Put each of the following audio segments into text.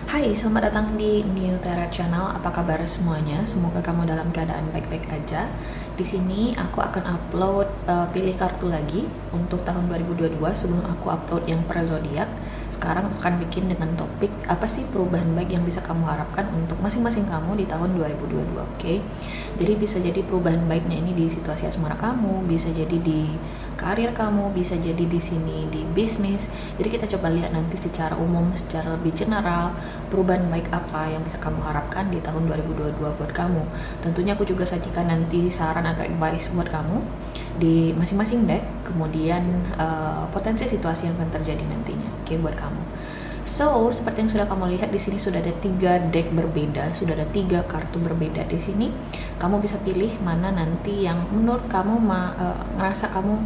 Hai, selamat datang di New Tera Channel. Apa kabar semuanya? Semoga kamu dalam keadaan baik-baik aja. Di sini aku akan upload pilih kartu lagi untuk tahun 2022 sebelum aku upload yang per zodiak. Sekarang akan bikin dengan topik apa sih perubahan baik yang bisa kamu harapkan untuk masing-masing kamu di tahun 2022, oke? Jadi bisa jadi perubahan baiknya ini di situasi asmara kamu, bisa jadi di karir kamu, bisa jadi di sini di bisnis. Jadi kita coba lihat nanti secara umum, secara lebih general, perubahan baik apa yang bisa kamu harapkan di tahun 2022 buat kamu. Tentunya aku juga sajikan nanti saran atau advice buat kamu di masing-masing deck, kemudian potensi situasi yang akan terjadi nantinya, oke, buat kamu. So, seperti yang sudah kamu lihat di sini sudah ada 3 deck berbeda, sudah ada 3 kartu berbeda di sini. Kamu bisa pilih mana nanti yang menurut kamu ngerasa kamu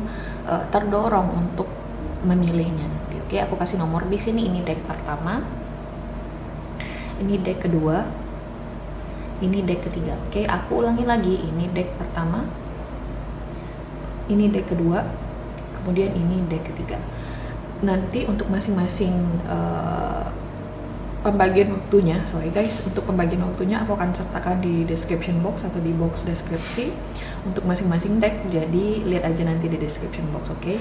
terdorong untuk memilihnya nanti. Oke, aku kasih nomor di sini. Ini deck pertama, ini deck kedua, ini deck ketiga. Oke, aku ulangi lagi. Ini deck pertama, ini deck kedua, kemudian ini deck ketiga. Nanti untuk masing-masing pembagian waktunya, untuk pembagian waktunya aku akan sertakan di description box atau di box deskripsi untuk masing-masing deck. Jadi lihat aja nanti di description box, oke?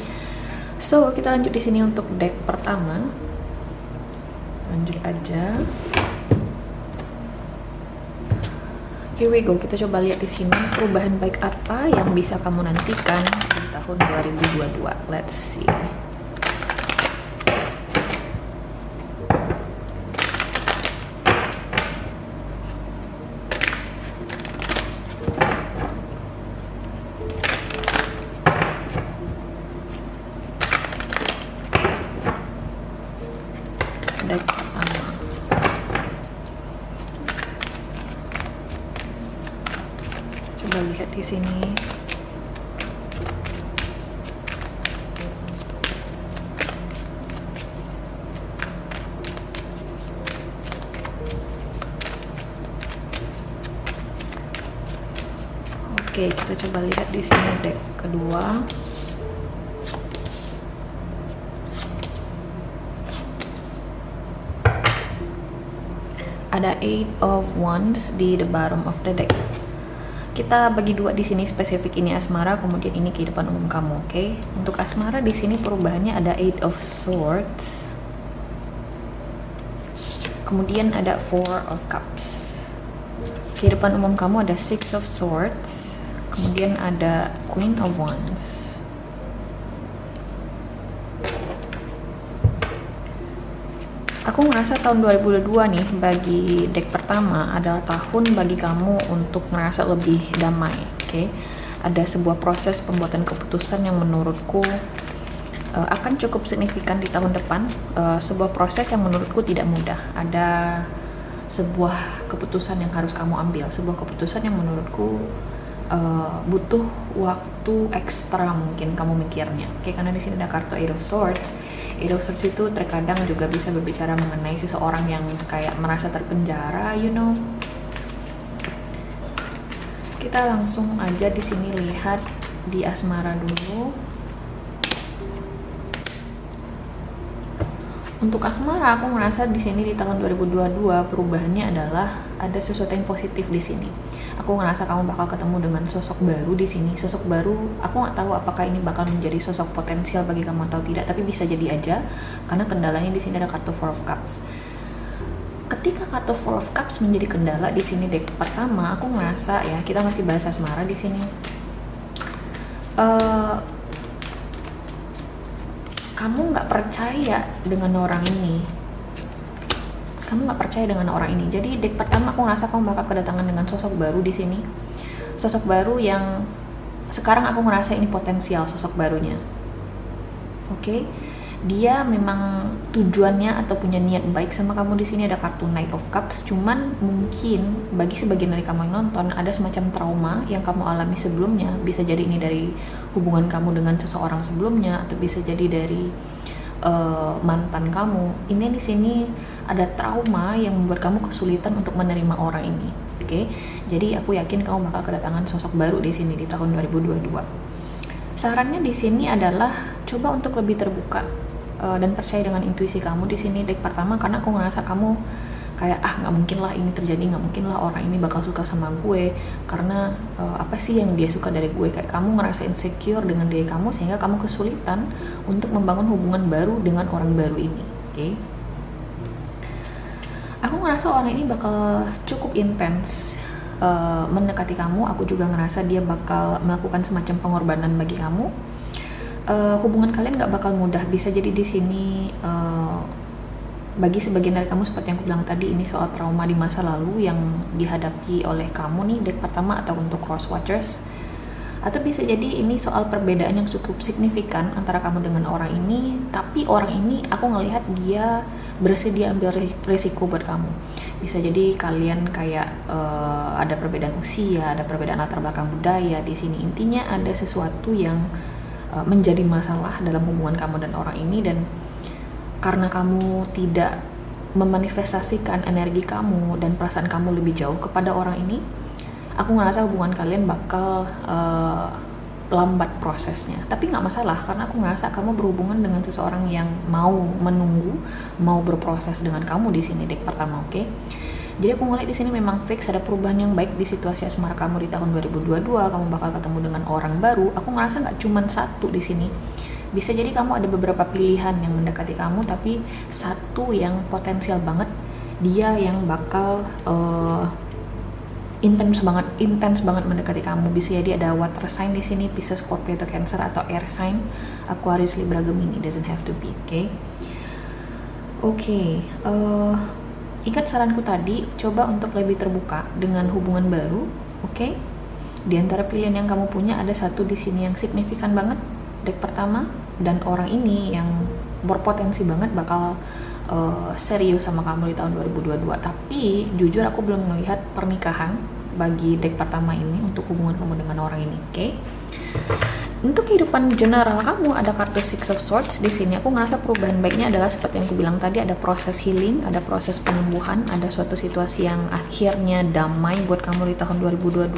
So, kita lanjut di sini untuk deck pertama. Lanjut aja. Here we go. Kita coba lihat di sini perubahan baik apa yang bisa kamu nantikan di tahun 2022. Let's see. Deck pertama. Coba lihat di sini. Oke, kita coba lihat di sini deck kedua. Ada 8 of Wands di the bottom of the deck. Kita bagi dua di sini, spesifik ini asmara, kemudian ini kehidupan umum kamu, oke? Untuk asmara di sini perubahannya ada 8 of Swords. Kemudian ada 4 of Cups. Kehidupan umum kamu ada 6 of Swords. Kemudian ada Queen of Wands. Aku ngerasa tahun 2022 nih bagi deck pertama adalah tahun bagi kamu untuk merasa lebih damai, oke? Ada sebuah proses pembuatan keputusan yang menurutku akan cukup signifikan di tahun depan. Sebuah proses yang menurutku tidak mudah. Ada sebuah keputusan yang harus kamu ambil, sebuah keputusan yang menurutku butuh waktu ekstra mungkin kamu mikirnya, oke? Karena di sini ada kartu 8 of Swords. 8 of Swords itu terkadang juga bisa berbicara mengenai seseorang yang kayak merasa terpenjara, you know. Kita langsung aja di sini lihat di asmara dulu. Untuk asmara, aku ngerasa di sini di tahun 2022 perubahannya adalah ada sesuatu yang positif di sini. Aku ngerasa kamu bakal ketemu dengan sosok baru di sini. Sosok baru, aku nggak tahu apakah ini bakal menjadi sosok potensial bagi kamu atau tidak, tapi bisa jadi aja karena kendalanya di sini ada kartu 4 of Cups. Ketika kartu 4 of Cups menjadi kendala di sini deck pertama, aku ngerasa ya, kita masih bahas asmara di sini. Kamu nggak percaya dengan orang ini. Kamu nggak percaya dengan orang ini. Jadi deck pertama aku ngerasa kamu bakal kedatangan dengan sosok baru di sini. Sosok baru yang sekarang aku ngerasa ini potensial sosok barunya. Oke? Dia memang tujuannya atau punya niat baik sama kamu. Di sini ada kartu Knight of Cups. Cuman mungkin bagi sebagian dari kamu yang nonton ada semacam trauma yang kamu alami sebelumnya. Bisa jadi ini dari hubungan kamu dengan seseorang sebelumnya, atau bisa jadi dari mantan kamu. Ini di sini ada trauma yang membuat kamu kesulitan untuk menerima orang ini. Oke? Jadi aku yakin kamu bakal kedatangan sosok baru di sini di tahun 2022. Sarannya di sini adalah coba untuk lebih terbuka dan percaya dengan intuisi kamu di sini deck pertama, karena aku ngerasa kayak nggak mungkin lah ini terjadi, nggak mungkin lah orang ini bakal suka sama gue karena apa sih yang dia suka dari gue. Kayak kamu ngerasa insecure dengan diri kamu sehingga kamu kesulitan untuk membangun hubungan baru dengan orang baru ini. Oke, aku ngerasa orang ini bakal cukup intens mendekati kamu. Aku juga ngerasa dia bakal melakukan semacam pengorbanan bagi kamu. Hubungan kalian gak bakal mudah. Bisa jadi di sini bagi sebagian dari kamu, seperti yang aku bilang tadi, ini soal trauma di masa lalu yang dihadapi oleh kamu nih, deck pertama atau untuk cross watchers. Atau bisa jadi ini soal perbedaan yang cukup signifikan antara kamu dengan orang ini, tapi orang ini aku ngelihat dia bersedia ambil risiko buat kamu. Bisa jadi kalian kayak ada perbedaan usia, ada perbedaan latar belakang budaya di sini. Intinya ada sesuatu yang menjadi masalah dalam hubungan kamu dan orang ini, dan karena kamu tidak memanifestasikan energi kamu dan perasaan kamu lebih jauh kepada orang ini, aku ngerasa hubungan kalian bakal lambat prosesnya. Tapi nggak masalah, karena aku ngerasa kamu berhubungan dengan seseorang yang mau menunggu, mau berproses dengan kamu di sini, deck pertama. Oke? Jadi aku ngeliat di sini memang fix ada perubahan yang baik di situasi asmara kamu di tahun 2022. Kamu bakal ketemu dengan orang baru. Aku ngerasa nggak cuma satu di sini. Bisa jadi kamu ada beberapa pilihan yang mendekati kamu, tapi satu yang potensial banget, dia yang bakal intens banget mendekati kamu. Bisa jadi ada water sign di sini, Pisces, Scorpio atau Cancer, atau air sign, Aquarius, Libra, Gemini. Doesn't have to be. Oke. Ingat saranku tadi, coba untuk lebih terbuka dengan hubungan baru. Oke? Di antara pilihan yang kamu punya ada satu di sini yang signifikan banget, deck pertama, dan orang ini yang berpotensi banget bakal serius sama kamu di tahun 2022. Tapi jujur aku belum melihat pernikahan bagi deck pertama ini untuk hubungan kamu dengan orang ini. Oke? Untuk kehidupan general kamu ada kartu Six of Swords di sini. Aku ngerasa perubahan baiknya adalah seperti yang aku bilang tadi, ada proses healing, ada proses penyembuhan, ada suatu situasi yang akhirnya damai buat kamu di tahun 2022.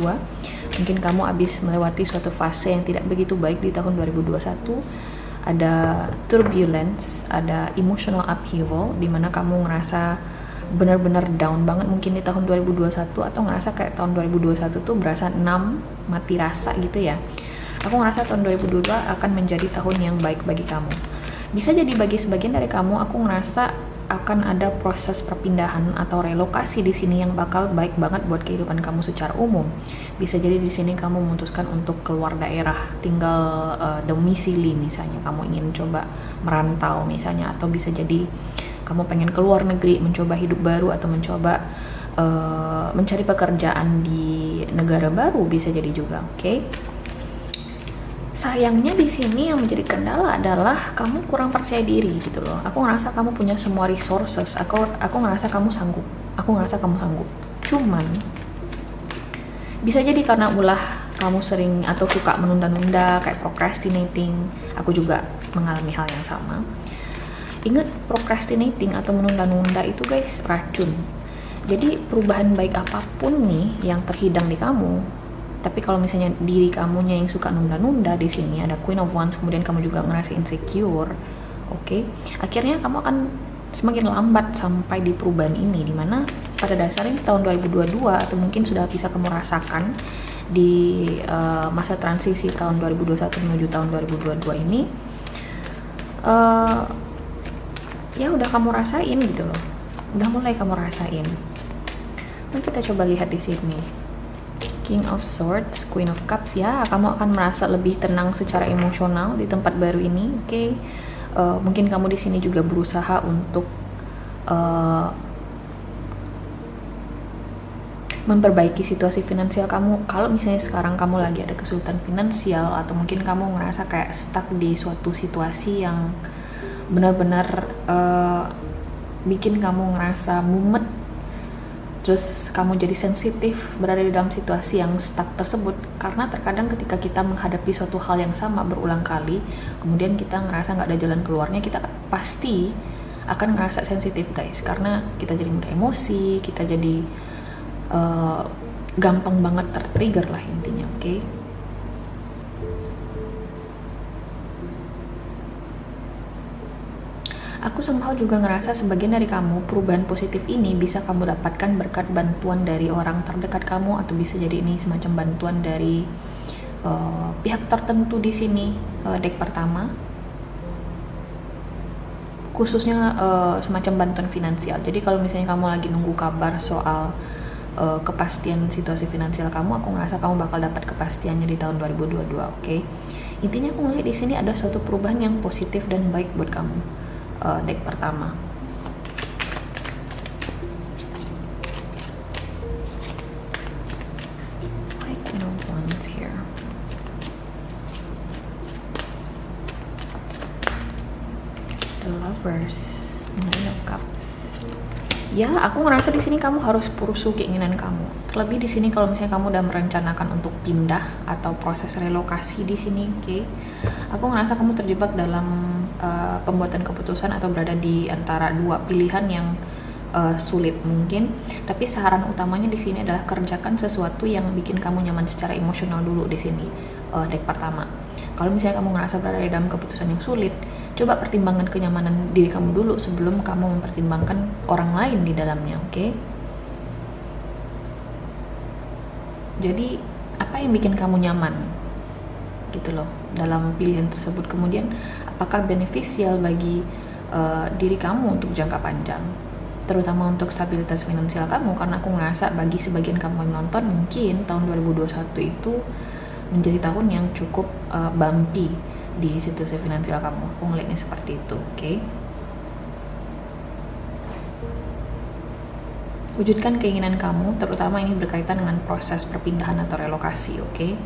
Mungkin kamu habis melewati suatu fase yang tidak begitu baik di tahun 2021. Ada turbulence, ada emotional upheaval, dimana kamu ngerasa benar-benar down banget mungkin di tahun 2021, atau ngerasa kayak tahun 2021 tuh berasa mati rasa gitu ya. Aku ngerasa tahun 2022 akan menjadi tahun yang baik bagi kamu. Bisa jadi bagi sebagian dari kamu, aku ngerasa akan ada proses perpindahan atau relokasi di sini yang bakal baik banget buat kehidupan kamu secara umum. Bisa jadi di sini kamu memutuskan untuk keluar daerah, tinggal domisili misalnya, kamu ingin coba merantau misalnya, atau bisa jadi kamu pengen keluar negeri, mencoba hidup baru, atau mencoba mencari pekerjaan di negara baru, bisa jadi juga. Oke? Sayangnya di sini yang menjadi kendala adalah kamu kurang percaya diri gitu loh. Aku ngerasa kamu punya semua resources. Aku ngerasa kamu sanggup. Cuman bisa jadi karena ulah kamu sering atau suka menunda-nunda, kayak procrastinating. Aku juga mengalami hal yang sama. Ingat, procrastinating atau menunda-nunda itu guys racun. Jadi perubahan baik apapun nih yang terhidang di kamu, tapi kalau misalnya diri kamunya yang suka nunda-nunda, di sini ada Queen of Wands, kemudian kamu juga ngerasa insecure, oke? Akhirnya kamu akan semakin lambat sampai di perubahan ini, dimana pada dasarnya tahun 2022 atau mungkin sudah bisa kamu rasakan di masa transisi tahun 2021 menuju tahun 2022 ini, ya udah kamu rasain gitu loh, udah mulai kamu rasain. Nah, kita coba lihat di sini. King of Swords, Queen of Cups, ya kamu akan merasa lebih tenang secara emosional di tempat baru ini. Oke? Mungkin kamu di sini juga berusaha untuk memperbaiki situasi finansial kamu. Kalau misalnya sekarang kamu lagi ada kesulitan finansial, atau mungkin kamu ngerasa kayak stuck di suatu situasi yang benar-benar bikin kamu ngerasa mumet, terus kamu jadi sensitif berada di dalam situasi yang stuck tersebut, karena terkadang ketika kita menghadapi suatu hal yang sama berulang kali, kemudian kita ngerasa nggak ada jalan keluarnya, kita pasti akan ngerasa sensitif guys, karena kita jadi mudah emosi, kita jadi gampang banget tertrigger lah intinya. Oke? Aku somehow juga ngerasa sebagian dari kamu, perubahan positif ini bisa kamu dapatkan berkat bantuan dari orang terdekat kamu, atau bisa jadi ini semacam bantuan dari pihak tertentu di sini. Deck pertama, khususnya semacam bantuan finansial. Jadi kalau misalnya kamu lagi nunggu kabar soal kepastian situasi finansial kamu, aku ngerasa kamu bakal dapat kepastiannya di tahun 2022, oke? Intinya aku ngeliat di sini ada suatu perubahan yang positif dan baik buat kamu. Deck pertama. I don't want here. The Lovers, Nine of Cups. Ya, aku ngerasa di sini kamu harus pursue keinginan kamu. Terlebih di sini kalau misalnya kamu udah merencanakan untuk pindah atau proses relokasi di sini, oke? Aku ngerasa kamu terjebak dalam pembuatan keputusan atau berada di antara dua pilihan yang sulit mungkin. Tapi saran utamanya di sini adalah kerjakan sesuatu yang bikin kamu nyaman secara emosional dulu di sini. Deck pertama. Kalau misalnya kamu ngerasa berada di dalam keputusan yang sulit, coba pertimbangkan kenyamanan diri kamu dulu sebelum kamu mempertimbangkan orang lain di dalamnya, oke? Jadi apa yang bikin kamu nyaman gitu loh dalam pilihan tersebut, kemudian apakah beneficial bagi diri kamu untuk jangka panjang, terutama untuk stabilitas finansial kamu. Karena aku ngerasa bagi sebagian kamu yang nonton, mungkin tahun 2021 itu menjadi tahun yang cukup bumpy di situasi finansial kamu. Aku ngeliatnya seperti itu, oke? Wujudkan keinginan kamu, terutama ini berkaitan dengan proses perpindahan atau relokasi, oke?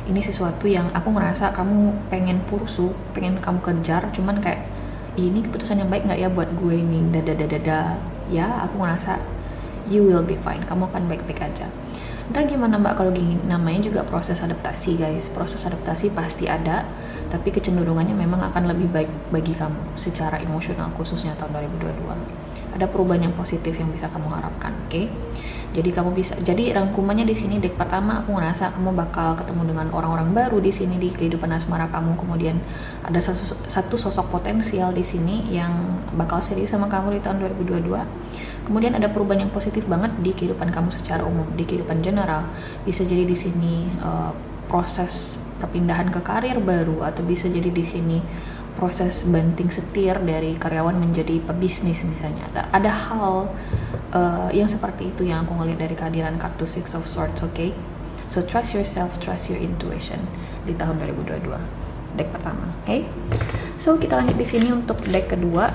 Ini sesuatu yang aku ngerasa kamu pengen pursue, pengen kamu kejar, cuman kayak ini keputusan yang baik nggak ya buat gue ini, dada. Ya, aku ngerasa you will be fine, kamu akan baik-baik aja. Ntar gimana mbak kalau gini, namanya juga proses adaptasi guys. Proses adaptasi pasti ada, tapi kecenderungannya memang akan lebih baik bagi kamu secara emosional, khususnya tahun 2022. Ada perubahan yang positif yang bisa kamu harapkan, oke? Jadi kamu bisa, jadi rangkumannya di sini deck pertama, aku ngerasa kamu bakal ketemu dengan orang-orang baru di sini di kehidupan asmara kamu. Kemudian ada satu sosok potensial di sini yang bakal serius sama kamu di tahun 2022. Kemudian ada perubahan yang positif banget di kehidupan kamu secara umum, di kehidupan general. Bisa jadi di sini proses perpindahan ke karir baru, atau bisa jadi di sini proses banting setir dari karyawan menjadi pebisnis misalnya. Ada hal yang seperti itu yang aku ngeliat dari kehadiran kartu Six of Swords, oke? So trust yourself, trust your intuition di tahun 2022. Deck pertama, oke? So kita lanjut di sini untuk deck kedua.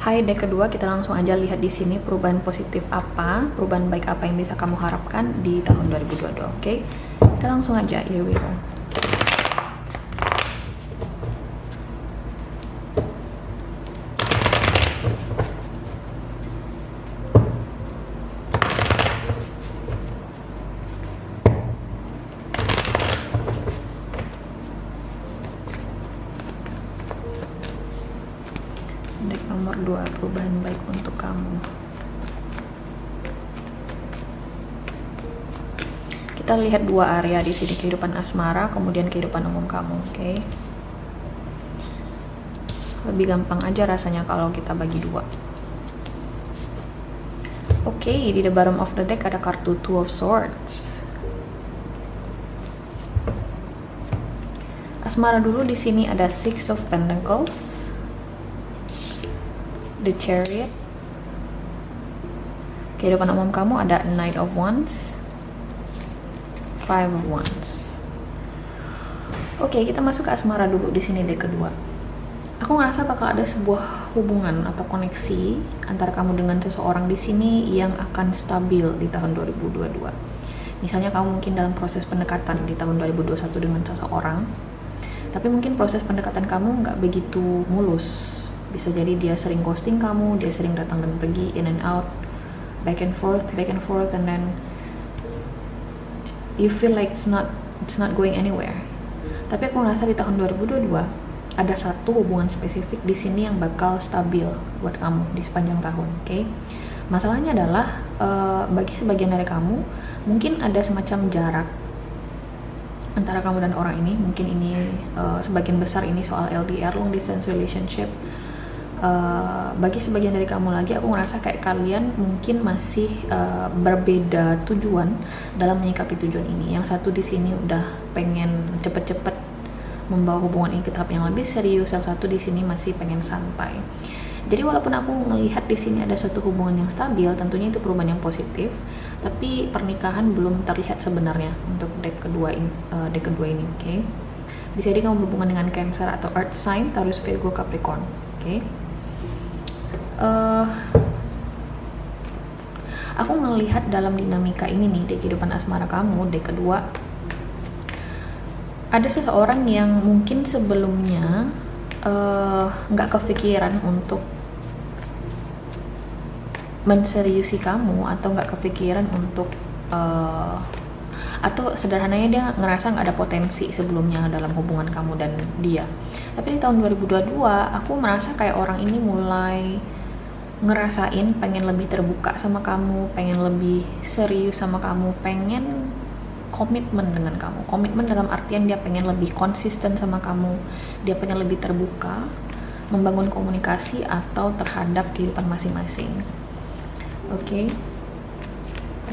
Hai, deck kedua, kita langsung aja lihat di sini perubahan positif apa, perubahan baik apa yang bisa kamu harapkan di tahun 2022, oke? Kita langsung aja, here we go. Deck nomor 2, perubahan baik untuk kamu. Kita lihat dua area di sini, kehidupan asmara, kemudian kehidupan umum kamu, oke? Lebih gampang aja rasanya kalau kita bagi dua. Oke, di the bottom of the deck ada kartu Two of Swords. Asmara dulu di sini ada Six of Pentacles, The Chariot. Kehidupan umum kamu ada Knight of Wands, Five of Wands. Oke, kita masuk ke asmara dulu di sini deck kedua. Aku ngerasa bakal ada sebuah hubungan atau koneksi antara kamu dengan seseorang di sini yang akan stabil di tahun 2022. Misalnya kamu mungkin dalam proses pendekatan di tahun 2021 dengan seseorang, tapi mungkin proses pendekatan kamu nggak begitu mulus. Bisa jadi dia sering ghosting kamu, dia sering datang dan pergi, in and out, back and forth, and then you feel like it's not going anywhere. Tapi aku ngerasa di tahun 2022 ada satu hubungan spesifik di sini yang bakal stabil buat kamu di sepanjang tahun, oke? Masalahnya adalah bagi sebagian dari kamu mungkin ada semacam jarak antara kamu dan orang ini. Mungkin ini sebagian besar ini soal LDR, long distance relationship. Bagi sebagian dari kamu lagi, aku ngerasa kayak kalian mungkin masih berbeda tujuan dalam menyikapi tujuan ini. Yang satu di sini udah pengen cepet-cepet membawa hubungan ini ke tahap yang lebih serius, yang satu di sini masih pengen santai. Jadi walaupun aku melihat di sini ada suatu hubungan yang stabil, tentunya itu perubahan yang positif, tapi pernikahan belum terlihat sebenarnya untuk deck kedua ini, oke? Bisa jadi kamu berhubungan dengan Cancer atau Earth sign, Taurus, Virgo, Capricorn, oke? Aku melihat dalam dinamika ini nih di kehidupan asmara kamu, deck kedua, ada seseorang yang mungkin sebelumnya nggak kepikiran untuk menseriusi kamu, atau nggak kepikiran untuk atau sederhananya dia ngerasa nggak ada potensi sebelumnya dalam hubungan kamu dan dia. Tapi di tahun 2022 aku merasa kayak orang ini mulai ngerasain pengen lebih terbuka sama kamu, pengen lebih serius sama kamu, pengen komitmen dengan kamu. Komitmen dalam artian dia pengen lebih konsisten sama kamu, dia pengen lebih terbuka, membangun komunikasi atau terhadap kehidupan masing-masing. Oke,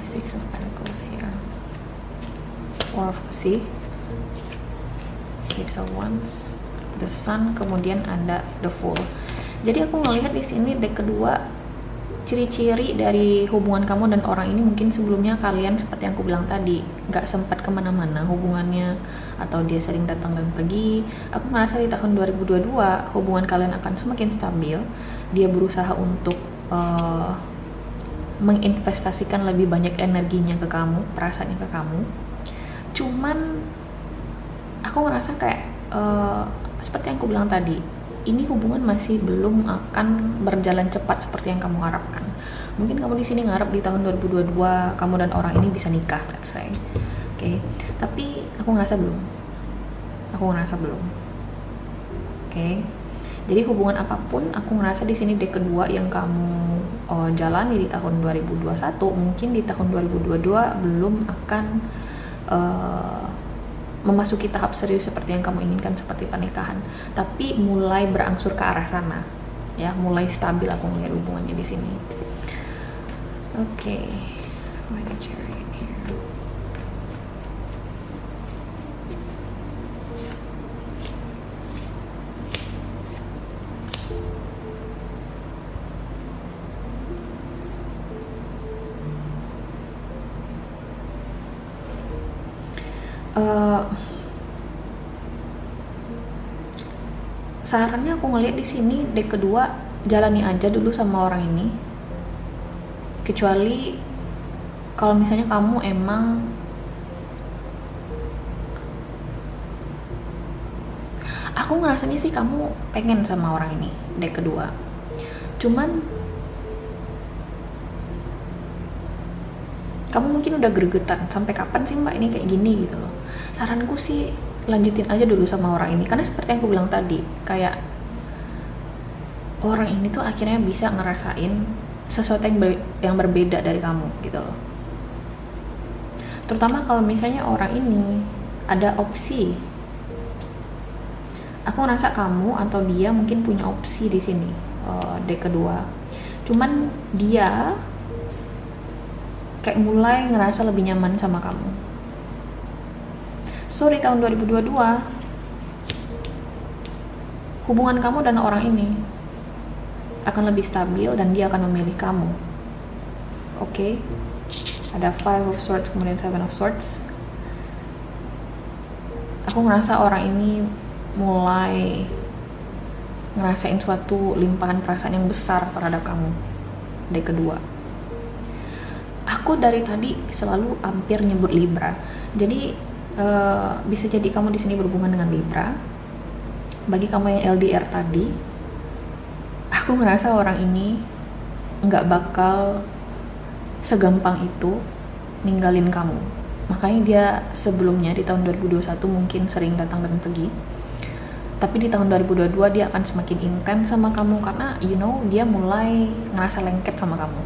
Six of Pentacles here, Four of Sea, Six of Wands, the Sun, kemudian ada the Fool. Jadi aku ngelihat di sini deck kedua, ciri-ciri dari hubungan kamu dan orang ini mungkin sebelumnya kalian seperti yang aku bilang tadi nggak sempat kemana-mana hubungannya, atau dia sering datang dan pergi. Aku ngerasa di tahun 2022 hubungan kalian akan semakin stabil. Dia berusaha untuk menginvestasikan lebih banyak energinya ke kamu, perasaannya ke kamu. Cuman aku ngerasa kayak seperti yang aku bilang tadi, ini hubungan masih belum akan berjalan cepat seperti yang kamu harapkan. Mungkin kamu di sini ngarep di tahun 2022 kamu dan orang ini bisa nikah, let's say. Oke. Tapi aku ngerasa belum. Oke. Jadi hubungan apapun, aku ngerasa di sini deck kedua yang kamu jalani di tahun 2021, mungkin di tahun 2022 belum akan memasuki tahap serius seperti yang kamu inginkan, seperti pernikahan, tapi mulai berangsur ke arah sana, ya, mulai stabil aku melihat hubungannya di sini. Oke. Sarannya aku ngeliat di sini deck kedua, jalani aja dulu sama orang ini. Kecuali kalau misalnya kamu emang aku ngerasanya sih kamu pengen sama orang ini, deck kedua. Cuman kamu mungkin udah gregetan, sampai kapan sih mbak ini kayak gini gitu loh. Saranku sih lanjutin aja dulu sama orang ini, karena seperti yang aku bilang tadi, kayak orang ini tuh akhirnya bisa ngerasain sesuatu yang berbeda dari kamu gitu loh. Terutama kalau misalnya orang ini ada opsi. Aku ngerasa kamu atau dia mungkin punya opsi di sini, deck kedua. Cuman dia kayak mulai ngerasa lebih nyaman sama kamu. So di tahun 2022 hubungan kamu dan orang ini akan lebih stabil dan dia akan memilih kamu. Oke. Ada Five of Swords kemudian Seven of Swords. Aku ngerasa orang ini mulai ngerasain suatu limpahan perasaan yang besar terhadap kamu, deck kedua. Aku dari tadi selalu hampir nyebut Libra. Jadi bisa jadi kamu di sini berhubungan dengan Libra. Bagi kamu yang LDR tadi, aku ngerasa orang ini nggak bakal segampang itu ninggalin kamu. Makanya dia sebelumnya di tahun 2021 mungkin sering datang dan pergi, tapi di tahun 2022 dia akan semakin intens sama kamu karena dia mulai ngerasa lengket sama kamu.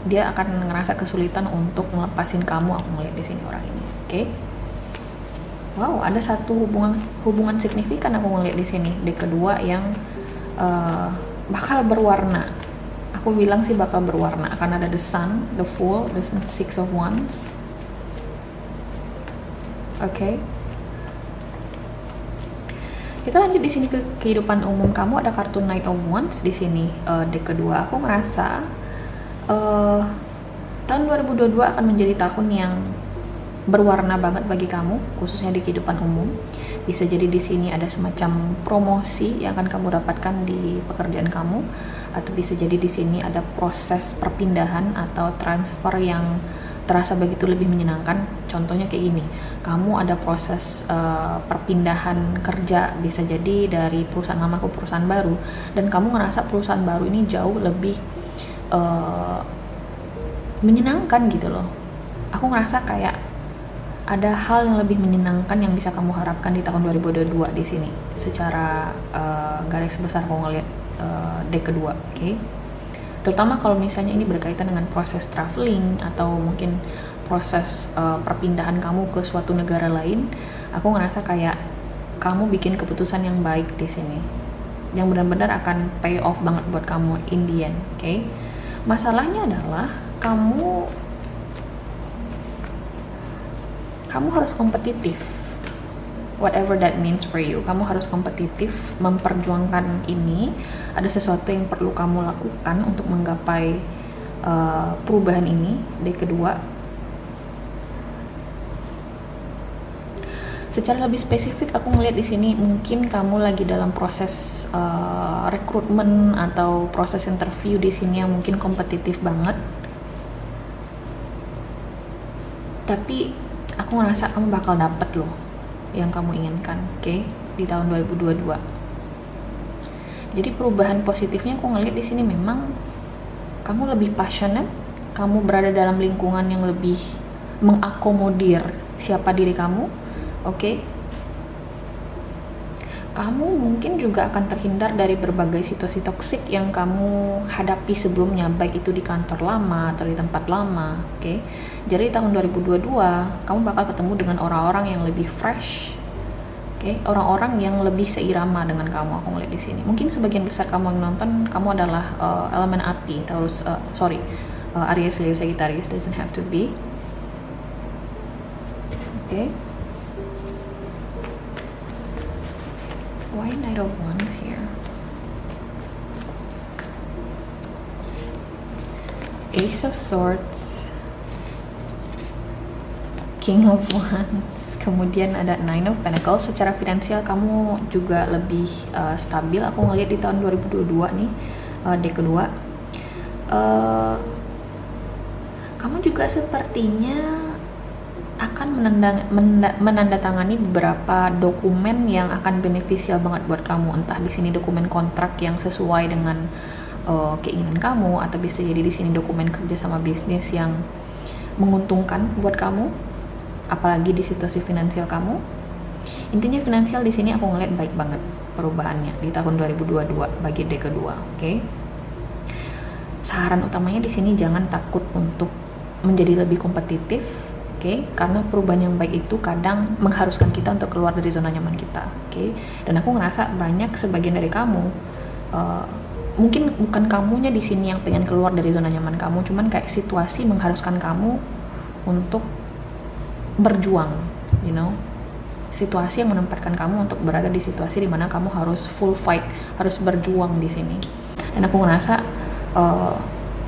dia akan ngerasa kesulitan untuk ngelepasin kamu. Aku ngeliat di sini orang ini, oke? Wow, ada satu hubungan signifikan aku ngeliat di sini. Deck kedua yang bakal berwarna. Aku bilang sih bakal berwarna, akan ada the sun, the fool, the six of wands. Oke. Kita lanjut di sini ke kehidupan umum kamu. Ada kartu Knight of Wands di sini. Deck kedua, aku ngerasa tahun 2022 akan menjadi tahun yang berwarna banget bagi kamu, khususnya di kehidupan umum. Bisa jadi di sini ada semacam promosi yang akan kamu dapatkan di pekerjaan kamu, atau bisa jadi di sini ada proses perpindahan atau transfer yang terasa begitu lebih menyenangkan. Contohnya kayak gini, kamu ada proses perpindahan kerja, bisa jadi dari perusahaan lama ke perusahaan baru, dan kamu ngerasa perusahaan baru ini jauh lebih menyenangkan gitu loh. Aku ngerasa kayak ada hal yang lebih menyenangkan yang bisa kamu harapkan di tahun 2022 di sini. Secara garis besar aku ngeliat deck kedua, oke? Terutama kalau misalnya ini berkaitan dengan proses traveling atau mungkin proses perpindahan kamu ke suatu negara lain. Aku ngerasa kayak kamu bikin keputusan yang baik di sini, yang benar-benar akan pay off banget buat kamu in the end, oke? Masalahnya adalah kamu harus kompetitif, whatever that means for you. Kamu harus kompetitif, memperjuangkan ini. Ada sesuatu yang perlu kamu lakukan untuk menggapai perubahan ini. Deck kedua, secara lebih spesifik aku ngeliat di sini mungkin kamu lagi dalam proses rekrutmen atau proses interview di sini yang mungkin kompetitif banget. Tapi aku ngerasa kamu bakal dapet loh yang kamu inginkan, oke? Di tahun 2022. Jadi perubahan positifnya aku ngeliat di sini memang kamu lebih passionate, kamu berada dalam lingkungan yang lebih mengakomodir siapa diri kamu, oke? Kamu mungkin juga akan terhindar dari berbagai situasi toksik yang kamu hadapi sebelumnya, baik itu di kantor lama atau di tempat lama, oke? Jadi tahun 2022 kamu bakal ketemu dengan orang-orang yang lebih fresh, oke? Orang-orang yang lebih seirama dengan kamu. Aku ngeliat di sini. Mungkin sebagian besar kamu yang nonton, kamu adalah elemen api, Taurus, Aries, Leo, Sagittarius, doesn't have to be, oke? Why Knight of Wands here? Ace of Swords, King of Wands, kemudian ada Nine of Pentacles. Secara finansial kamu juga lebih stabil. Aku ngeliat di tahun 2022 nih, deck kedua. Kamu juga sepertinya akan menandatangani beberapa dokumen yang akan beneficial banget buat kamu. Entah di sini dokumen kontrak yang sesuai dengan keinginan kamu, atau bisa jadi di sini dokumen kerja sama bisnis yang menguntungkan buat kamu, apalagi di situasi finansial kamu. Intinya finansial di sini aku ngeliat baik banget perubahannya di tahun 2022 bagi deck kedua, oke? Saran utamanya di sini jangan takut untuk menjadi lebih kompetitif, oke? Karena perubahan yang baik itu kadang mengharuskan kita untuk keluar dari zona nyaman kita, oke? Dan aku ngerasa banyak sebagian dari kamu, mungkin bukan kamunya di sini yang pengen keluar dari zona nyaman kamu, cuman kayak situasi mengharuskan kamu untuk berjuang, you know? Situasi yang menempatkan kamu untuk berada di situasi dimana kamu harus full fight, harus berjuang di sini. Dan aku ngerasa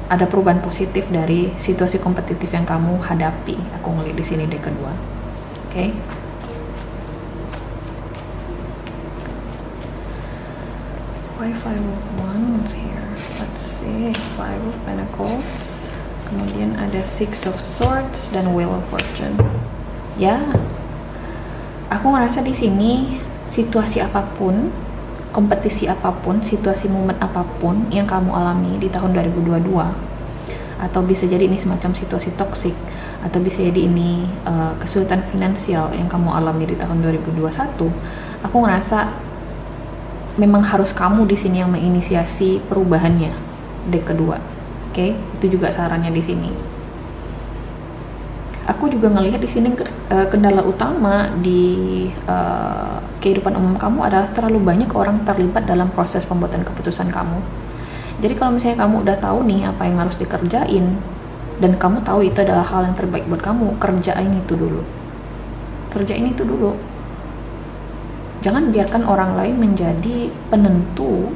ada perubahan positif dari situasi kompetitif yang kamu hadapi. Aku ngeliat di sini deck kedua, oke? Why Five of Wands here? Let's see, Five of Pentacles, kemudian ada Six of Swords dan Wheel of Fortune. Ya, aku ngerasa di sini situasi apapun, kompetisi apapun, situasi momen apapun yang kamu alami di tahun 2022, atau bisa jadi ini semacam situasi toksik, atau bisa jadi ini kesulitan finansial yang kamu alami di tahun 2021, aku ngerasa memang harus kamu di sini yang menginisiasi perubahannya, deck kedua. Oke, itu juga sarannya di sini. Aku juga ngelihat di sini kendala utama di kehidupan umum kamu adalah terlalu banyak orang terlibat dalam proses pembuatan keputusan kamu. Jadi kalau misalnya kamu udah tahu nih apa yang harus dikerjain dan kamu tahu itu adalah hal yang terbaik buat kamu, kerjain itu dulu. Kerjain itu dulu. Jangan biarkan orang lain menjadi penentu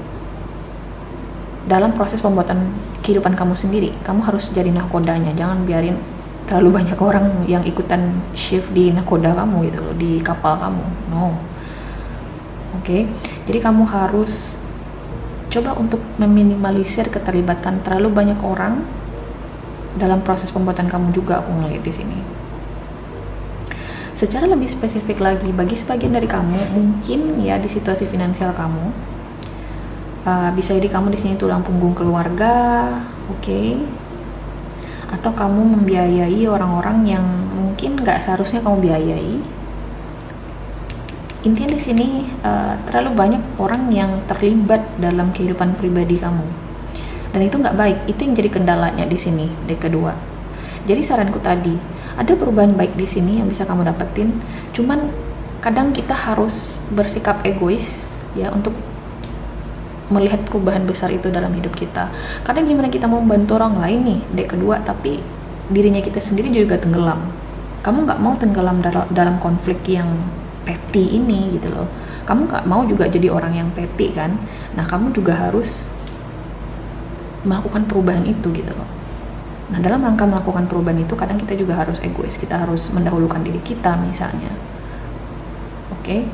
dalam proses pembuatan kehidupan kamu sendiri. Kamu harus jadi nakodanya. Jangan biarin terlalu banyak orang yang ikutan shift di nakoda kamu gitu loh, di kapal kamu. No. Oke. Jadi kamu harus coba untuk meminimalisir keterlibatan terlalu banyak orang dalam proses pembuatan kamu juga, aku ngeliat di sini. Secara lebih spesifik lagi, bagi sebagian dari kamu, mungkin ya di situasi finansial kamu, bisa jadi kamu di sini tulang punggung keluarga, oke? Atau kamu membiayai orang-orang yang mungkin nggak seharusnya kamu biayai. Intinya di sini terlalu banyak orang yang terlibat dalam kehidupan pribadi kamu, dan itu nggak baik. Itu yang jadi kendalanya di sini, deck kedua. Jadi saranku tadi, ada perubahan baik di sini yang bisa kamu dapetin. Cuman kadang kita harus bersikap egois ya untuk melihat perubahan besar itu dalam hidup kita. Kadang gimana kita mau membantu orang lain nih, deck kedua, tapi dirinya kita sendiri juga tenggelam. Kamu nggak mau tenggelam dalam konflik yang petty ini gitu loh. Kamu nggak mau juga jadi orang yang petty kan. Nah, kamu juga harus melakukan perubahan itu gitu loh. Nah, dalam rangka melakukan perubahan itu kadang kita juga harus egois. Kita harus mendahulukan diri kita misalnya. Oke?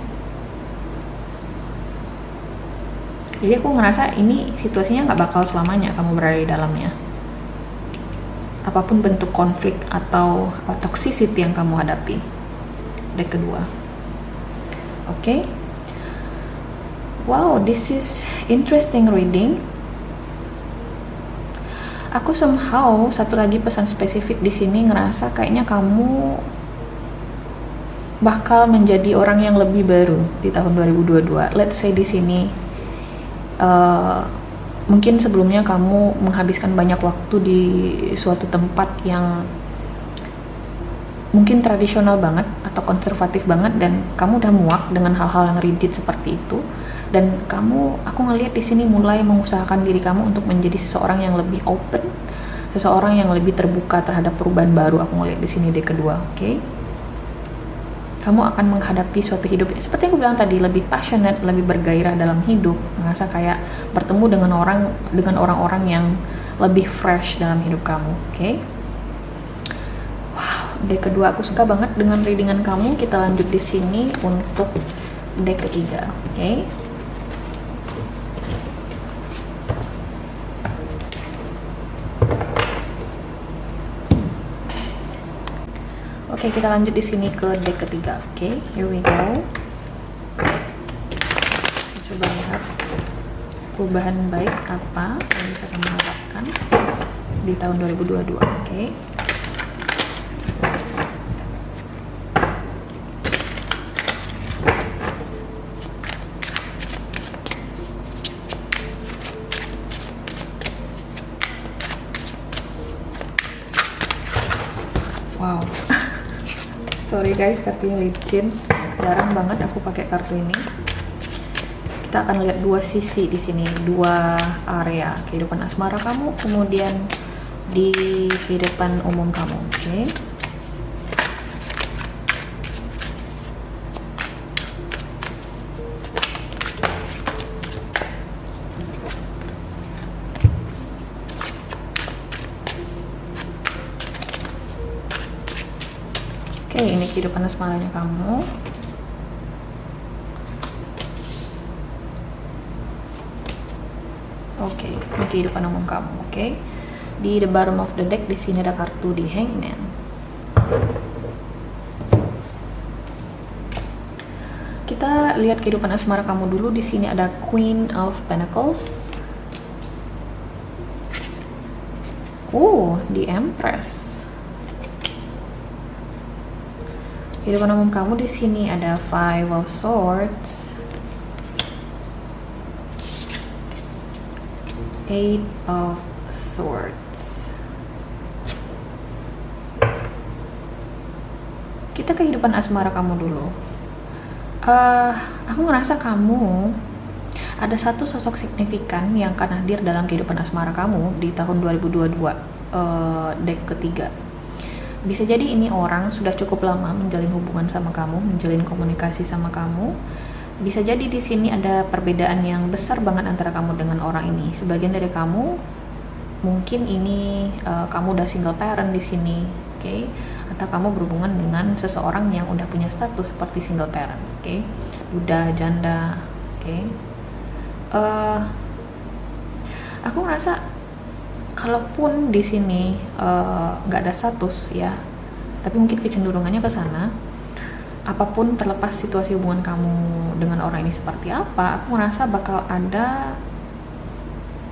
Jadi aku ngerasa ini situasinya nggak bakal selamanya kamu berada di dalamnya. Apapun bentuk konflik atau toxicity yang kamu hadapi. Deck kedua. Oke? Wow, this is interesting reading. Aku somehow satu lagi pesan spesifik di sini ngerasa kayaknya kamu bakal menjadi orang yang lebih baru di tahun 2022. Let's say di sini mungkin sebelumnya kamu menghabiskan banyak waktu di suatu tempat yang mungkin tradisional banget atau konservatif banget, dan kamu udah muak dengan hal-hal yang rigid seperti itu, dan aku ngelihat di sini mulai mengusahakan diri kamu untuk menjadi seseorang yang lebih open, seseorang yang lebih terbuka terhadap perubahan baru. Aku ngelihat di sini di kedua, oke? Kamu akan menghadapi suatu hidup seperti yang aku bilang tadi, lebih passionate, lebih bergairah dalam hidup, merasa kayak bertemu dengan orang-orang yang lebih fresh dalam hidup kamu, oke? Wow, deck kedua aku suka banget dengan readingan kamu. Kita lanjut di sini untuk deck ketiga, oke? Oke, kita lanjut di sini ke deck ketiga. Oke, here we go. Coba lihat perubahan baik apa yang bisa kamu harapkan di tahun 2022. Oke. Wow. Sorry guys, kartunya licin. Jarang banget aku pakai kartu ini. Kita akan lihat dua sisi di sini, dua area kehidupan asmara kamu, kemudian di kehidupan umum kamu. Oke. Oke, ini kehidupan asmaranya kamu. Oke, ini kehidupan umum kamu. Oke. Di the bottom of the deck di sini ada kartu di Hangman. Kita lihat kehidupan asmara kamu dulu. Di sini ada Queen of Pentacles. The Empress. Kehidupan umum kamu di sini ada Five of Swords, Eight of Swords. Kita kehidupan asmara kamu dulu. Eh, aku ngerasa kamu ada satu sosok signifikan yang akan hadir dalam kehidupan asmara kamu di tahun 2022, dek ketiga. Bisa jadi ini orang sudah cukup lama menjalin hubungan sama kamu, menjalin komunikasi sama kamu. Bisa jadi di sini ada perbedaan yang besar banget antara kamu dengan orang ini. Sebagian dari kamu mungkin ini kamu udah single parent di sini, oke? Atau kamu berhubungan dengan seseorang yang udah punya status seperti single parent, oke? Udah janda, oke? Aku ngerasa kalaupun di sini nggak ada status ya, tapi mungkin kecenderungannya ke sana. Apapun terlepas situasi hubungan kamu dengan orang ini seperti apa, aku ngerasa bakal ada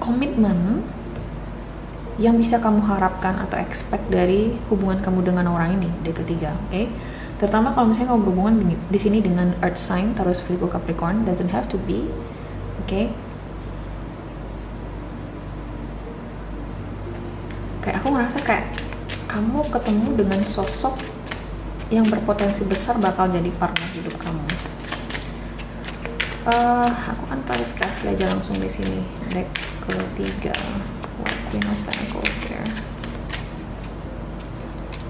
komitmen yang bisa kamu harapkan atau expect dari hubungan kamu dengan orang ini di ketiga, oke? Terutama kalau misalnya kamu berhubungan di sini dengan Earth sign, Taurus, Virgo, Capricorn, doesn't have to be, oke? Kayak aku ngerasa kayak kamu ketemu dengan sosok yang berpotensi besar bakal jadi partner hidup kamu. Aku kan klarifikasi aja langsung di sini. Deck ketiga, Queen of Pentacles here,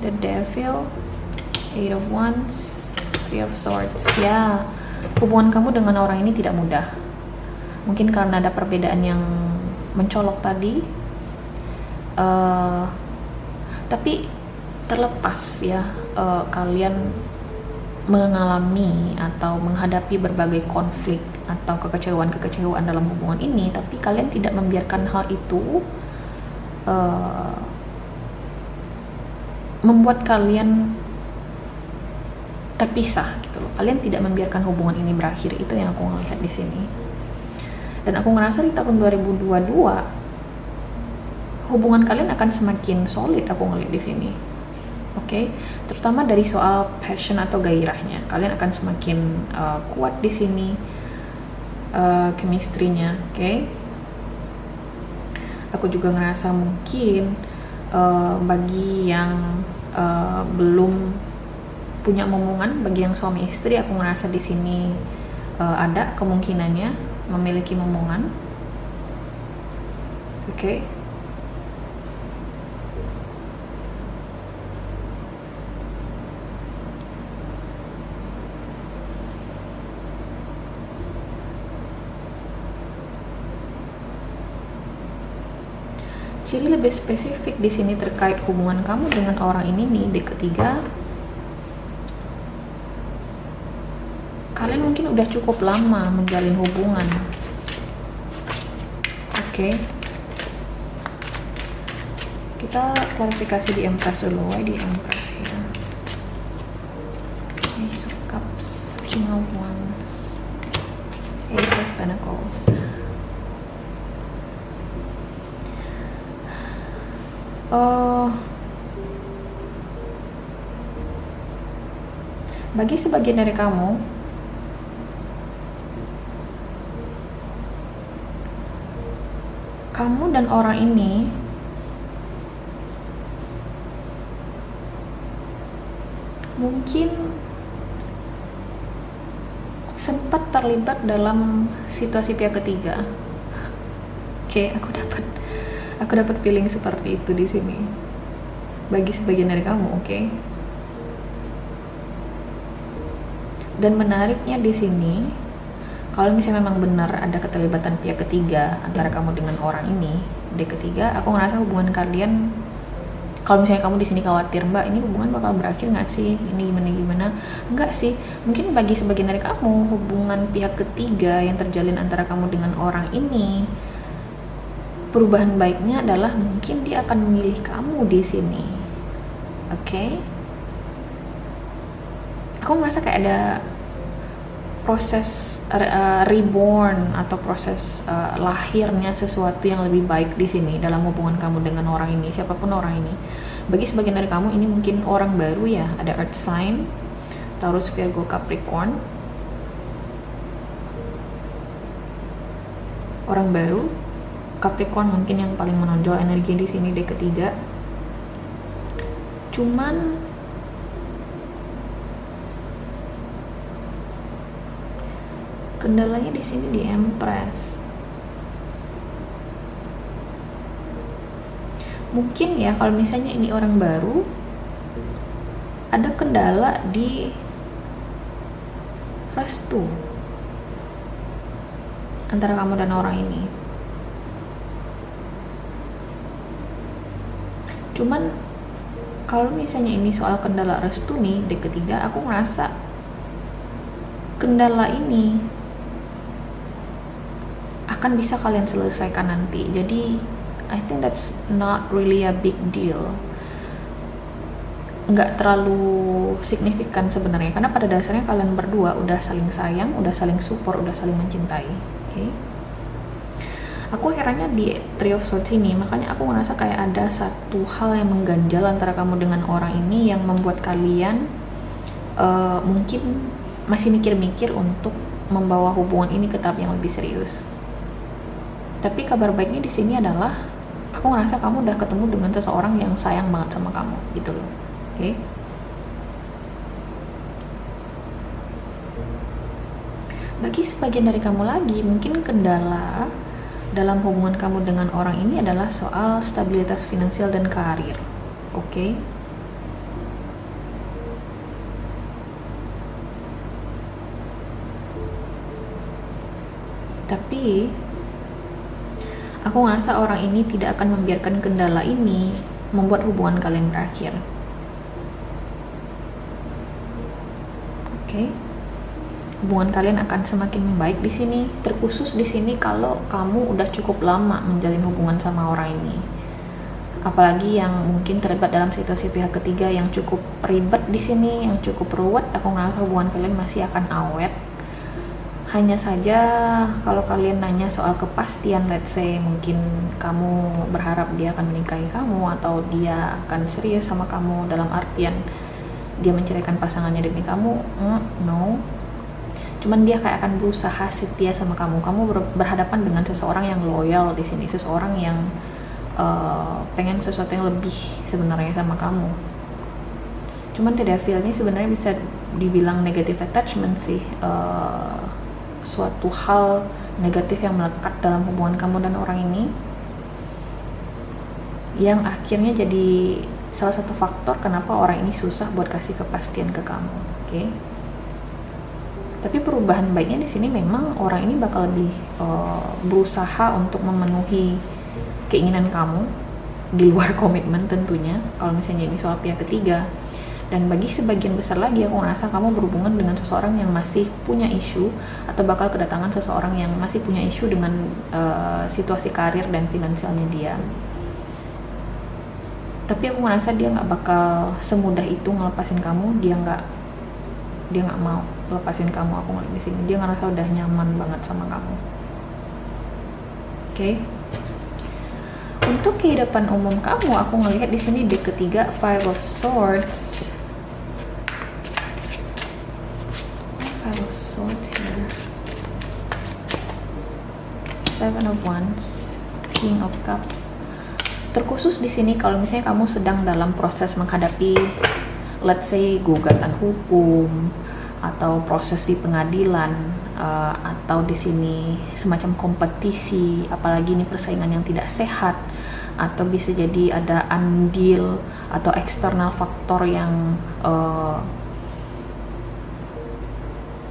the Devil, Eight of Wands, Three of Swords. Ya, hubungan kamu dengan orang ini tidak mudah. Mungkin karena ada perbedaan yang mencolok tadi. Tapi terlepas ya kalian mengalami atau menghadapi berbagai konflik atau kekecewaan dalam hubungan ini, tapi kalian tidak membiarkan hal itu membuat kalian terpisah gitu loh. Kalian tidak membiarkan hubungan ini berakhir, itu yang aku ngelihat di sini. Dan aku ngerasa di tahun 2022 hubungan kalian akan semakin solid, aku ngelihat di sini. Oke, terutama dari soal passion atau gairahnya, kalian akan semakin kuat di sini, chemistry-nya. Oke, aku juga ngerasa mungkin bagi yang belum punya momongan, bagi yang suami istri, aku ngerasa di sini ada kemungkinannya memiliki momongan. Oke. Ciri lebih spesifik di sini terkait hubungan kamu dengan orang ini nih, di ketiga, kalian mungkin udah cukup lama menjalin hubungan. Oke. Kita klarifikasi di Empress dulu, di Empress ya. Ace of Cups, King of Wands, Eight of Pentacles. Bagi sebagian dari kamu, kamu dan orang ini mungkin sempat terlibat dalam situasi pihak ketiga. Oke, aku dapat feeling seperti itu di sini. Bagi sebagian dari kamu, oke? Dan menariknya di sini, kalau misalnya memang benar ada keterlibatan pihak ketiga antara kamu dengan orang ini, di ketiga, aku ngerasa hubungan kalian, kalau misalnya kamu di sini khawatir, Mbak, ini hubungan bakal berakhir nggak sih? Ini gimana? Enggak sih. Mungkin bagi sebagian dari kamu, hubungan pihak ketiga yang terjalin antara kamu dengan orang ini, perubahan baiknya adalah mungkin dia akan memilih kamu di sini. Oke? Aku merasa kayak ada proses reborn atau proses lahirnya sesuatu yang lebih baik di sini dalam hubungan kamu dengan orang ini, siapapun orang ini. Bagi sebagian dari kamu ini mungkin orang baru ya, ada Earth sign, Taurus, Virgo, Capricorn. Orang baru, Capricorn mungkin yang paling menonjol energi di sini, di ketiga. Cuman Kendalanya di sini di Empress. Mungkin ya kalau misalnya ini orang baru, ada kendala di restu antara kamu dan orang ini. Cuman kalau misalnya ini soal kendala restu nih, di ketiga, aku ngerasa kendala ini akan bisa kalian selesaikan nanti. Jadi I think that's not really a big deal, nggak terlalu signifikan sebenarnya, karena pada dasarnya kalian berdua udah saling sayang, udah saling support, udah saling mencintai. Okay? Aku herannya di Three of Swords ini, makanya aku ngerasa kayak ada satu hal yang mengganjal antara kamu dengan orang ini yang membuat kalian mungkin masih mikir-mikir untuk membawa hubungan ini ke tahap yang lebih serius. Tapi kabar baiknya di sini adalah aku ngerasa kamu udah ketemu dengan seseorang yang sayang banget sama kamu, gitu loh. Oke? Bagi sebagian dari kamu lagi, mungkin kendala dalam hubungan kamu dengan orang ini adalah soal stabilitas finansial dan karir. Oke? Tapi aku ngerasa orang ini tidak akan membiarkan kendala ini membuat hubungan kalian berakhir. Oke? Hubungan kalian akan semakin membaik di sini, terkhusus di sini kalau kamu udah cukup lama menjalin hubungan sama orang ini. Apalagi yang mungkin terlibat dalam situasi pihak ketiga yang cukup ribet di sini, yang cukup ruwet, aku ngerasa hubungan kalian masih akan awet. Hanya saja kalau kalian nanya soal kepastian, let's say mungkin kamu berharap dia akan menikahi kamu atau dia akan serius sama kamu dalam artian dia menceraikan pasangannya demi kamu, no. Cuman dia kayak akan berusaha setia sama kamu. Kamu berhadapan dengan seseorang yang loyal di sini, seseorang yang pengen sesuatu yang lebih sebenarnya sama kamu. Cuman tidak feel ini sebenarnya bisa dibilang negative attachment sih, suatu hal negatif yang melekat dalam hubungan kamu dan orang ini, yang akhirnya jadi salah satu faktor kenapa orang ini susah buat kasih kepastian ke kamu. Oke? Tapi perubahan baiknya di sini memang orang ini bakal lebih berusaha untuk memenuhi keinginan kamu di luar komitmen tentunya, kalau misalnya ini soal pihak ketiga. Dan bagi sebagian besar lagi, aku ngerasa kamu berhubungan dengan seseorang yang masih punya isu, atau bakal kedatangan seseorang yang masih punya isu dengan situasi karir dan finansialnya dia. Tapi aku ngerasa dia nggak bakal semudah itu ngelepasin kamu. Dia nggak mau lepasin kamu. Aku ngeliat di sini dia ngerasa udah nyaman banget sama kamu. Oke? Untuk kehidupan umum kamu, aku ngelihat di sini di ketiga Five of Swords. Five of Swords here. Seven of Wands, King of Cups. Terkhusus di sini kalau misalnya kamu sedang dalam proses menghadapi, let's say gugatan hukum atau proses di pengadilan, atau di sini semacam kompetisi, apalagi ini persaingan yang tidak sehat, atau bisa jadi ada andil atau eksternal faktor yang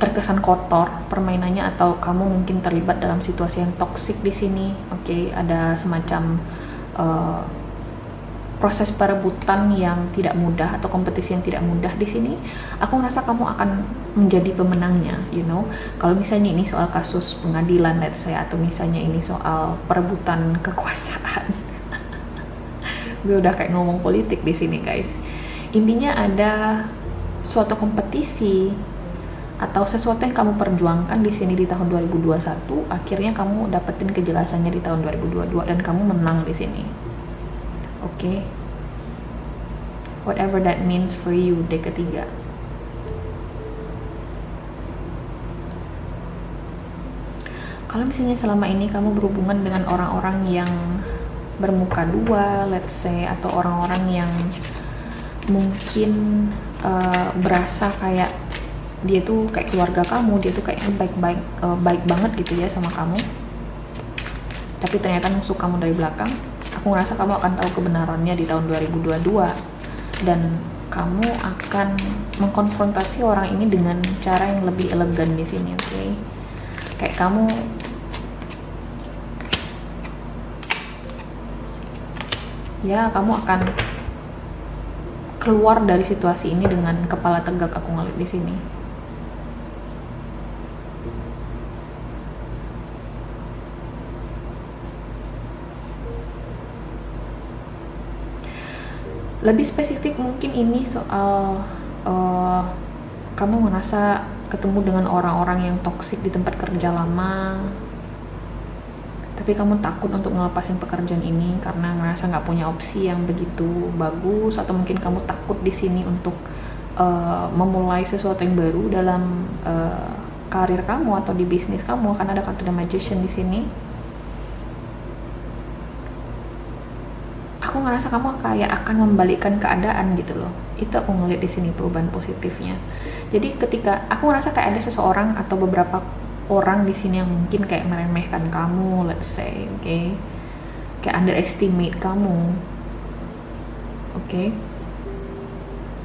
terkesan kotor permainannya, atau kamu mungkin terlibat dalam situasi yang toksik di sini. Oke, ada semacam proses perebutan yang tidak mudah atau kompetisi yang tidak mudah di sini. Aku ngerasa kamu akan menjadi pemenangnya, Kalau misalnya ini soal kasus pengadilan, let's say, atau misalnya ini soal perebutan kekuasaan. Gue udah kayak ngomong politik di sini, guys. Intinya ada suatu kompetisi atau sesuatu yang kamu perjuangkan di sini di tahun 2021, akhirnya kamu dapetin kejelasannya di tahun 2022 dan kamu menang di sini. Oke? Whatever that means for you, di ketiga. Kalau misalnya selama ini kamu berhubungan dengan orang-orang yang bermuka dua, let's say, atau orang-orang yang mungkin berasa kayak dia tuh kayak keluarga kamu, dia tuh kayak baik banget gitu ya sama kamu, tapi ternyata nusuk kamu dari belakang. Aku ngerasa kamu akan tahu kebenarannya di tahun 2022, dan kamu akan mengkonfrontasi orang ini dengan cara yang lebih elegan di sini, oke? Kayak kamu akan keluar dari situasi ini dengan kepala tegak. Aku ngeliat di sini. Lebih spesifik mungkin ini soal kamu merasa ketemu dengan orang-orang yang toksik di tempat kerja lama, tapi kamu takut untuk ngelepasin pekerjaan ini karena merasa nggak punya opsi yang begitu bagus, atau mungkin kamu takut di sini untuk memulai sesuatu yang baru dalam karir kamu atau di bisnis kamu. Akan ada kartu The Magician di sini. Aku ngerasa kamu kayak akan membalikkan keadaan gitu loh. Itu aku ngeliat di sini perubahan positifnya. Jadi ketika aku ngerasa kayak ada seseorang atau beberapa orang di sini yang mungkin kayak meremehkan kamu, let's say, oke, kayak underestimate kamu, oke,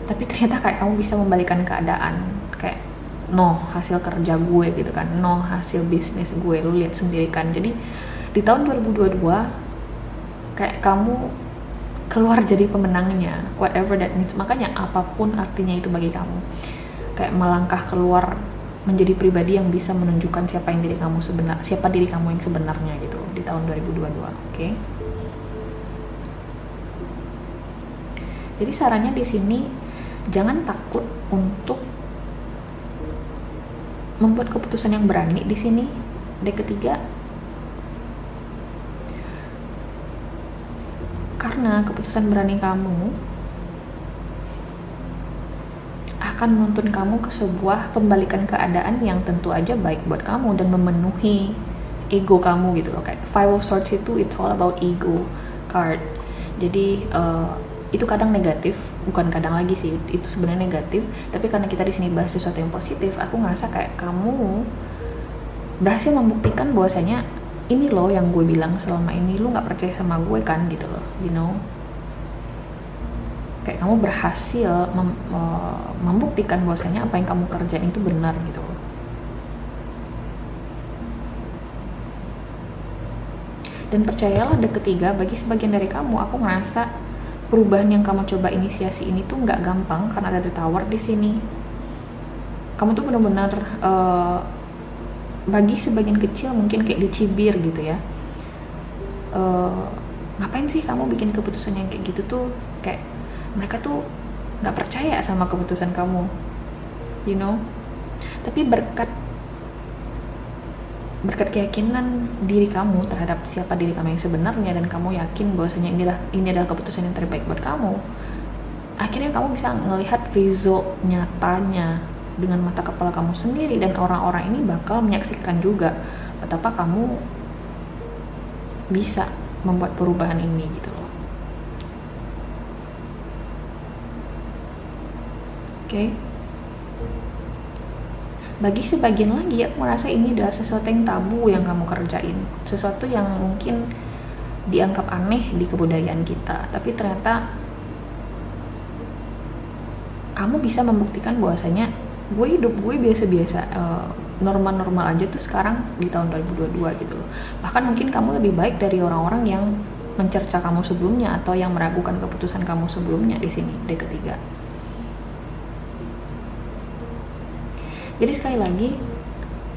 tapi ternyata kayak kamu bisa membalikkan keadaan. Kayak no, hasil kerja gue gitu kan, no, hasil bisnis gue, lu lihat sendiri kan. Jadi di tahun 2022 kayak kamu keluar jadi pemenangnya, whatever that means. Makanya apapun artinya itu bagi kamu, kayak melangkah keluar menjadi pribadi yang bisa menunjukkan siapa diri kamu yang sebenarnya gitu di tahun 2022, oke? Jadi sarannya di sini, jangan takut untuk membuat keputusan yang berani di sini. Deck ketiga, karena keputusan berani kamu akan menuntun kamu ke sebuah pembalikan keadaan yang tentu aja baik buat kamu dan memenuhi ego kamu gitu loh. Kayak Five of Swords itu it's all about ego card. Jadi itu kadang negatif, bukan kadang lagi sih, itu sebenarnya negatif. Tapi karena kita di sini bahas sesuatu yang positif, aku ngerasa kayak kamu berhasil membuktikan bahwasanya ini loh yang gue bilang selama ini, lu nggak percaya sama gue kan gitu loh, you know. Kayak kamu berhasil membuktikan bahwasanya apa yang kamu kerjain itu benar gitu loh. Dan percayalah, ada ketiga, bagi sebagian dari kamu, aku ngerasa perubahan yang kamu coba inisiasi ini tuh nggak gampang karena ada The Tower di sini. Kamu tuh benar-benar bagi sebagian kecil mungkin kayak dicibir gitu ya, ngapain sih kamu bikin keputusan yang kayak gitu tuh, kayak mereka tuh nggak percaya sama keputusan kamu, you know. Tapi berkat keyakinan diri kamu terhadap siapa diri kamu yang sebenarnya, dan kamu yakin bahwasanya ini adalah keputusan yang terbaik buat kamu, akhirnya kamu bisa melihat result nyatanya dengan mata kepala kamu sendiri, dan orang-orang ini bakal menyaksikan juga betapa kamu bisa membuat perubahan ini gitu loh. Oke. Bagi sebagian lagi, aku merasa ini adalah sesuatu yang tabu yang kamu kerjain, sesuatu yang mungkin dianggap aneh di kebudayaan kita, tapi ternyata kamu bisa membuktikan bahwasanya hidup gue biasa-biasa, normal-normal aja tuh sekarang di tahun 2022 gitu loh. Bahkan mungkin kamu lebih baik dari orang-orang yang mencerca kamu sebelumnya atau yang meragukan keputusan kamu sebelumnya di sini, deck ketiga. Jadi sekali lagi,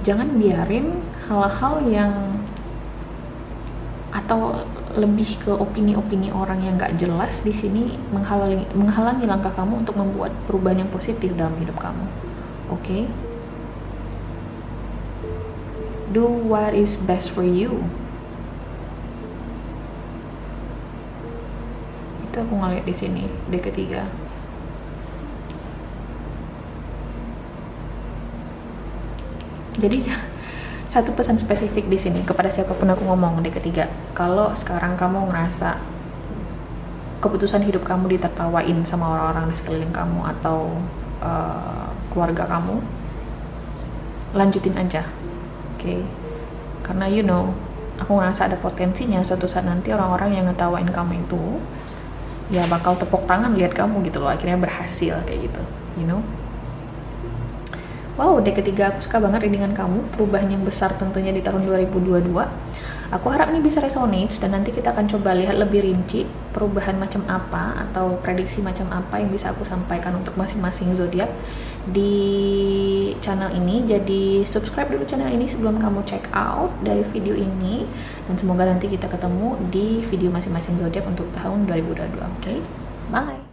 jangan biarin hal-hal yang atau lebih ke opini-opini orang yang gak jelas di sini menghalangi langkah kamu untuk membuat perubahan yang positif dalam hidup kamu. Oke? Do what is best for you. Itu aku ngeliat di sini, deck ketiga. Jadi satu pesan spesifik di sini kepada siapapun aku ngomong, deck ketiga. Kalau sekarang kamu ngerasa keputusan hidup kamu ditertawain sama orang-orang di sekeliling kamu atau keluarga kamu, lanjutin aja, oke? Karena aku ngerasa ada potensinya suatu saat nanti orang-orang yang ngetawain kamu itu ya bakal tepuk tangan lihat kamu gitu loh, akhirnya berhasil kayak gitu, Wow, day ketiga aku suka banget readingan kamu, perubahan yang besar tentunya di tahun 2022. Aku harap ini bisa resonate dan nanti kita akan coba lihat lebih rinci perubahan macam apa atau prediksi macam apa yang bisa aku sampaikan untuk masing-masing zodiak di channel ini. Jadi subscribe dulu channel ini sebelum kamu check out dari video ini, dan semoga nanti kita ketemu di video masing-masing zodiak untuk tahun 2022. Oke? Bye.